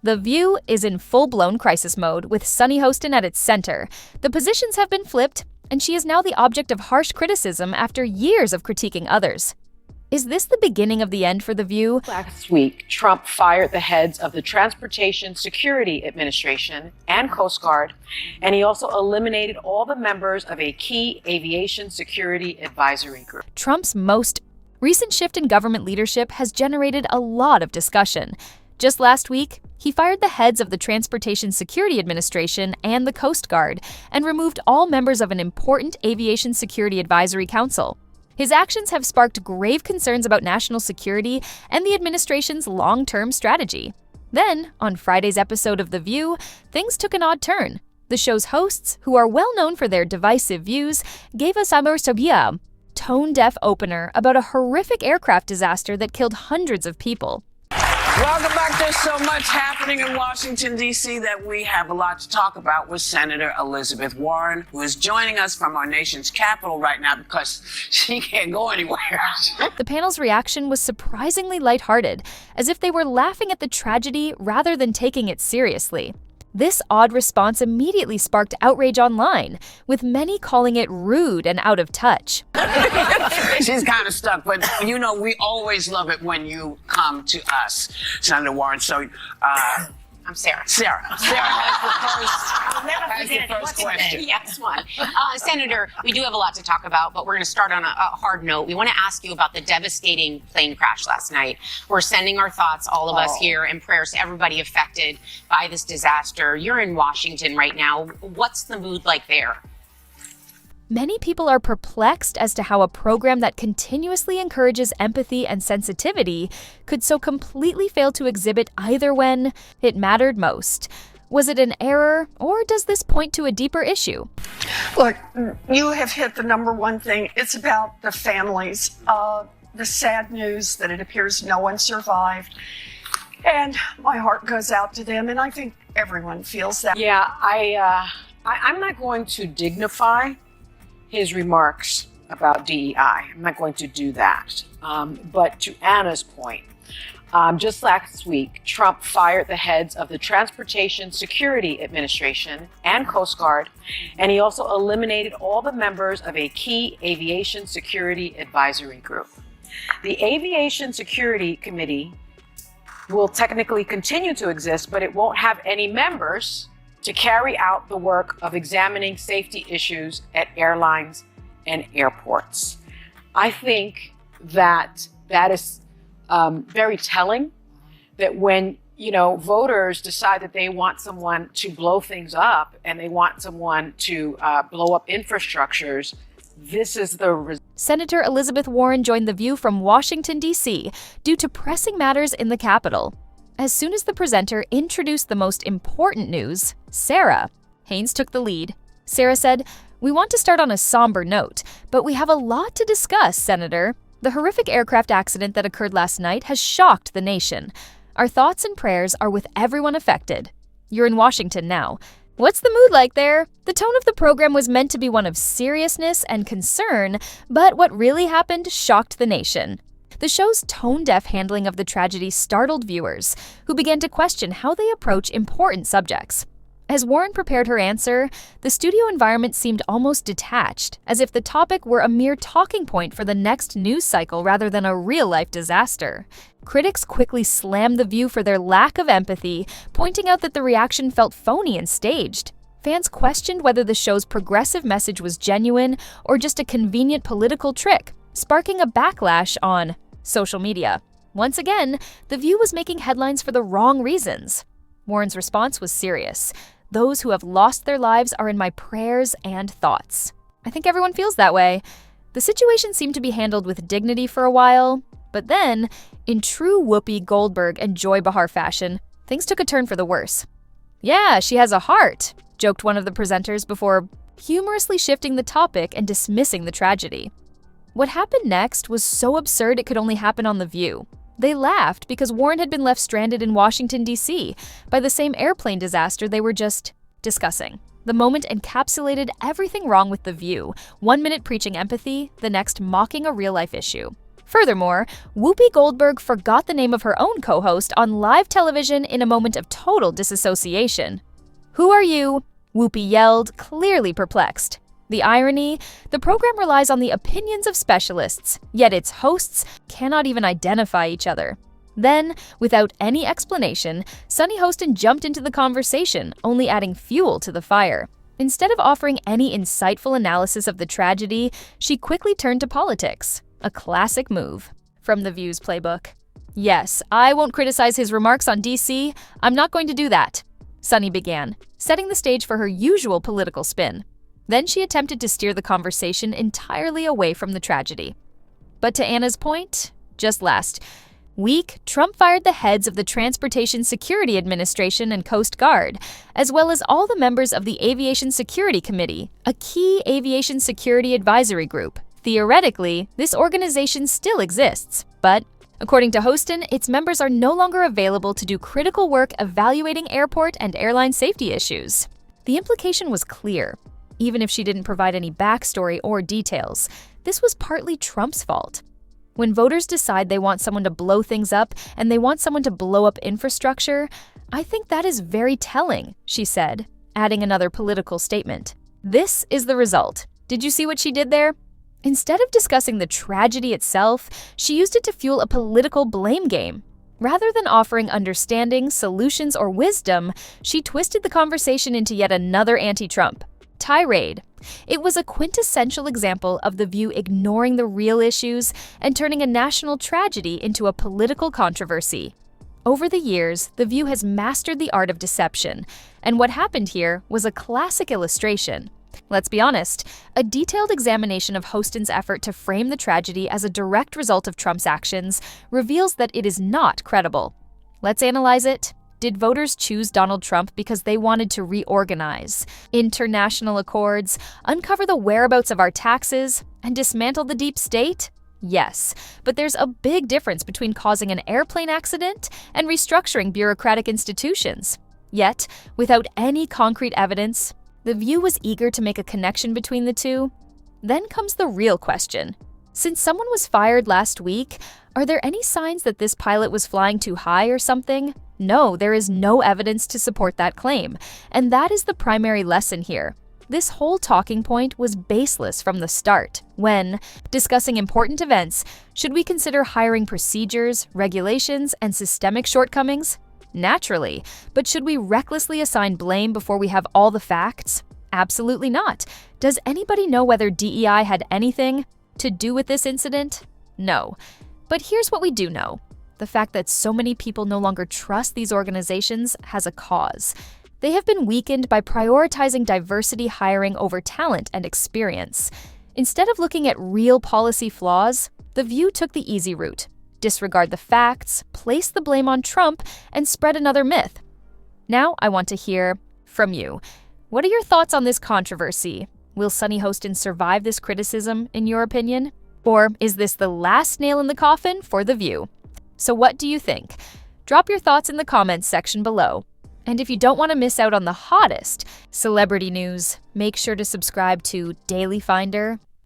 The View is in full-blown crisis mode, with Sunny Hostin at its center. The positions have been flipped, and she is now the object of harsh criticism after years of critiquing others. Is this the beginning of the end for The View? Last week, Trump fired the heads of the Transportation Security Administration and Coast Guard, and he also eliminated all the members of a key aviation security advisory group. Trump's most recent shift in government leadership has generated a lot of discussion. Just last week, he fired the heads of the Transportation Security Administration and the Coast Guard and removed all members of an important aviation security advisory council. His actions have sparked grave concerns about national security and the administration's long-term strategy. Then, on Friday's episode of The View, things took an odd turn. The show's hosts, who are well known for their divisive views, gave us a tone-deaf opener about a horrific aircraft disaster that killed hundreds of people. Welcome back. There's so much happening in Washington, D.C. that we have a lot to talk about with Senator Elizabeth Warren, who is joining us from our nation's capital right now because she can't go anywhere. The panel's reaction was surprisingly lighthearted, as if they were laughing at the tragedy rather than taking it seriously. This odd response immediately sparked outrage online, with many calling it rude and out of touch. She's kind of stuck, but you know, we always love it when you come to us, Senator Warren. So, I'm Sarah. Sarah has the first question. Yes, one. Senator, we do have a lot to talk about, but we're going to start on a hard note. We want to ask you about the devastating plane crash last night. We're sending our thoughts, all of us here, and prayers to everybody affected by this disaster. You're in Washington right now. What's the mood like there? Many people are perplexed as to how a program that continuously encourages empathy and sensitivity could so completely fail to exhibit either when it mattered most. Was it an error, or does this point to a deeper issue? Look, you have hit the number one thing. It's about the families. The sad news that it appears no one survived. And my heart goes out to them, and I think everyone feels that. Yeah, I'm not going to dignify his remarks about DEI. I'm not going to do that. But to Anna's point, just last week, Trump fired the heads of the Transportation Security Administration and Coast Guard, and he also eliminated all the members of a key aviation security advisory group. The Aviation Security Committee will technically continue to exist, but it won't have any members to carry out the work of examining safety issues at airlines and airports. I think that is very telling, that when voters decide that they want someone to blow things up and they want someone to blow up infrastructures, this is the Senator Elizabeth Warren joined The View from Washington, D.C. due to pressing matters in the Capitol. As soon as the presenter introduced the most important news, Sarah Haynes took the lead. Sarah said, "We want to start on a somber note, but we have a lot to discuss, Senator. The horrific aircraft accident that occurred last night has shocked the nation. Our thoughts and prayers are with everyone affected. You're in Washington now. What's the mood like there?" The tone of the program was meant to be one of seriousness and concern, but what really happened shocked the nation. The show's tone-deaf handling of the tragedy startled viewers, who began to question how they approach important subjects. As Warren prepared her answer, the studio environment seemed almost detached, as if the topic were a mere talking point for the next news cycle rather than a real-life disaster. Critics quickly slammed The View for their lack of empathy, pointing out that the reaction felt phony and staged. Fans questioned whether the show's progressive message was genuine or just a convenient political trick, sparking a backlash on social media. Once again, The View was making headlines for the wrong reasons. Warren's response was serious. "Those who have lost their lives are in my prayers and thoughts." I think everyone feels that way. The situation seemed to be handled with dignity for a while, but then, in true Whoopi Goldberg and Joy Behar fashion, things took a turn for the worse. "Yeah, she has a heart," joked one of the presenters before humorously shifting the topic and dismissing the tragedy. What happened next was so absurd it could only happen on The View. They laughed because Warren had been left stranded in Washington, D.C. by the same airplane disaster they were just discussing. The moment encapsulated everything wrong with The View, 1 minute preaching empathy, the next mocking a real-life issue. Furthermore, Whoopi Goldberg forgot the name of her own co-host on live television in a moment of total disassociation. "Who are you?" Whoopi yelled, clearly perplexed. The irony? The program relies on the opinions of specialists, yet its hosts cannot even identify each other. Then, without any explanation, Sunny Hostin jumped into the conversation, only adding fuel to the fire. Instead of offering any insightful analysis of the tragedy, she quickly turned to politics. A classic move. From The View's playbook. "Yes, I won't criticize his remarks on DC. I'm not going to do that," Sunny began, setting the stage for her usual political spin. Then she attempted to steer the conversation entirely away from the tragedy. But to Anna's point, just last week, Trump fired the heads of the Transportation Security Administration and Coast Guard, as well as all the members of the Aviation Security Committee, a key aviation security advisory group. Theoretically, this organization still exists, but according to Hostin, its members are no longer available to do critical work evaluating airport and airline safety issues. The implication was clear. Even if she didn't provide any backstory or details, this was partly Trump's fault. When voters decide they want someone to blow things up and they want someone to blow up infrastructure, I think that is very telling, she said, adding another political statement. This is the result. Did you see what she did there? Instead of discussing the tragedy itself, she used it to fuel a political blame game. Rather than offering understanding, solutions, or wisdom, she twisted the conversation into yet another anti-Trump tirade. It was a quintessential example of The View ignoring the real issues and turning a national tragedy into a political controversy. Over the years, The View has mastered the art of deception, and what happened here was a classic illustration. Let's be honest, a detailed examination of Hostin's effort to frame the tragedy as a direct result of Trump's actions reveals that it is not credible. Let's analyze it. Did voters choose Donald Trump because they wanted to reorganize international accords, uncover the whereabouts of our taxes, and dismantle the deep state? Yes, but there's a big difference between causing an airplane accident and restructuring bureaucratic institutions. Yet, without any concrete evidence, The View was eager to make a connection between the two. Then comes the real question. Since someone was fired last week, are there any signs that this pilot was flying too high or something? No, there is no evidence to support that claim, and that is the primary lesson here. This whole talking point was baseless from the start. When discussing important events, should we consider hiring procedures, regulations, and systemic shortcomings? Naturally, but should we recklessly assign blame before we have all the facts? Absolutely not. Does anybody know whether DEI had anything to do with this incident? No. But here's what we do know. The fact that so many people no longer trust these organizations has a cause. They have been weakened by prioritizing diversity hiring over talent and experience. Instead of looking at real policy flaws, The View took the easy route. Disregard the facts, place the blame on Trump, and spread another myth. Now I want to hear from you. What are your thoughts on this controversy? Will Sunny Hostin survive this criticism, in your opinion? Or is this the last nail in the coffin for The View? So what do you think? Drop your thoughts in the comments section below. And if you don't want to miss out on the hottest celebrity news, make sure to subscribe to Daily Finder